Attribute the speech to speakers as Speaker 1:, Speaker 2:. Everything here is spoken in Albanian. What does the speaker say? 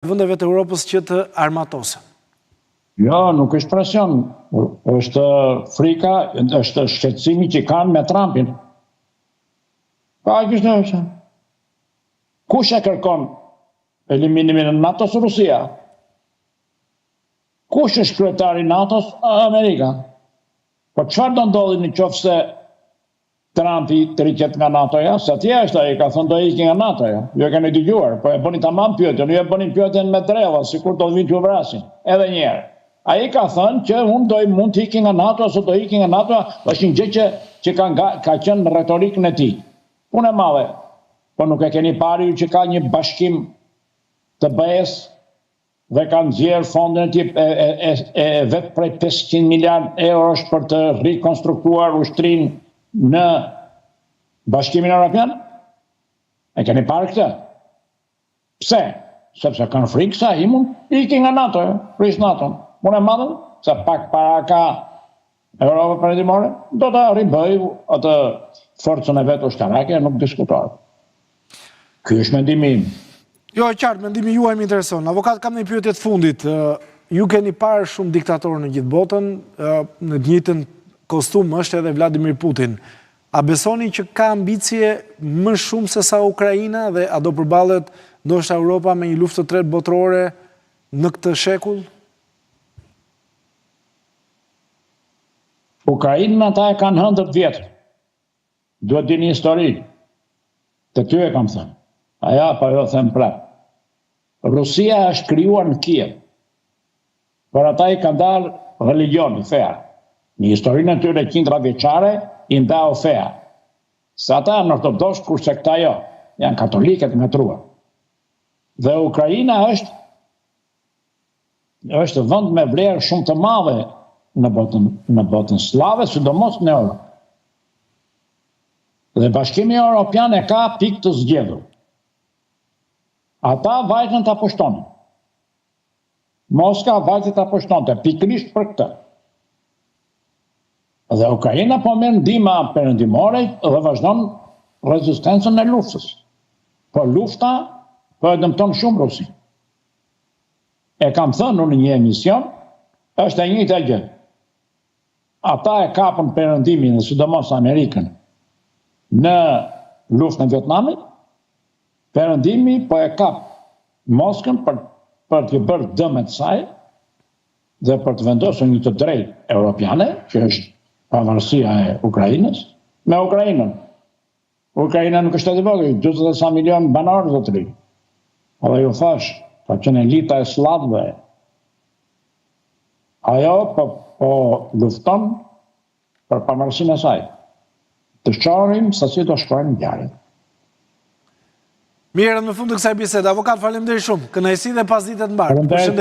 Speaker 1: Vendeve të Europës që të armatosen?
Speaker 2: Jo, nuk është presion. Është frika, është shqetësimi që kanë me Trumpin. Pa, kështë në është. Kush e kërkon eliminimin e NATO-s? Rusia. Kush është kryetari NATO-s? Amerika. Po çfarë do ndodhi në qoftë se Trumpi të riqet nga NATO-ja? Se atje është ai, ka thënë do ikin nga NATO-ja. Jo e keni dëgjuar, po e bëni tamam pyetjen, ju e bëni pyetjen me drella, sikur do vinë t'ju vrasin. Edhe një herë. Ai ka thënë që unë mund të ikin nga NATO ose do ikin nga NATO, është një gjë që ka qenë në retorikën e tij. Punë e madhe. Po nuk e keni parë që ka një bashkim të BE-s dhe kanë nxjerrë fondin e vetë prej 500 miliard eurosh për të rikonstruktuar ushtrinë në Bashkimin Evropian? E keni parë këtë? Pse? Sepse kanë frikë sa i mund ikin nga NATO, prish NATO. Unë e madhe, se pak para ka Europa Perëndimore, do të ribëj atë forcën e vetë ushtarake, nuk diskutohet. Ky është mendimi im.
Speaker 1: Jo, e qartë, mendimi juaj më intereson. Avokat, kam një pyetje të fundit. Ju keni parë shumë diktatorë në gjithë botën, në të njëjtën kostum është edhe Vladimir Putin. A besoni që ka ambicie më shumë se sa Ukraina dhe a do përballet ndoshta Europa me një luftë të tretë botërore në këtë shekull?
Speaker 2: Ukrainën ata e kanë 100 vjet. Duhet dini histori. Të ty e kam thënë. Aja pa jo them prap. Rusia është krijuar në Kiev. Por ata i kanë dalë religioni, fea. Në historinë e tyre qindra vjeçare i ndau fea. Se ata janë ortodoks, kurse këta jo. Janë katoliket me trua. Dhe Ukraina është vend me vlerë shumë të madhe në botën slave, sidomos në Europë. Dhe Bashkimi Evropian e ka pikë të zgjedhur. Ata vajtën të pushtonin. Moska vajtën të pushtonte, pikërisht për këtë. Dhe Ukraina po merr ndihmë perëndimore dhe vazhdon rezistencën e luftës. Po lufta po e dëmton shumë Rusin. E kam thënë në një emision, është e njëjta gjë. Ata e kapën perëndimin dhe sidomos Amerikën në luftën e Vietnamit, perëndimi po e kap Moskën për të bërë dëm të saj dhe për të vendosur një të drejtë europiane, që është pavarësia e Ukrainës, me Ukrainën. Ukraina nuk është e vogël, 40 milion banorë do të ri. Edhe ju thash, ka qenë elita e slavëve. Ajo po lufton për pavarësinë e saj. Të shohim se si do shkojnë ngjarjet.
Speaker 1: Mirë, në fund të kësaj bisede, avokat, faleminderit shumë. Kënaqësi dhe pasdite të mbarë.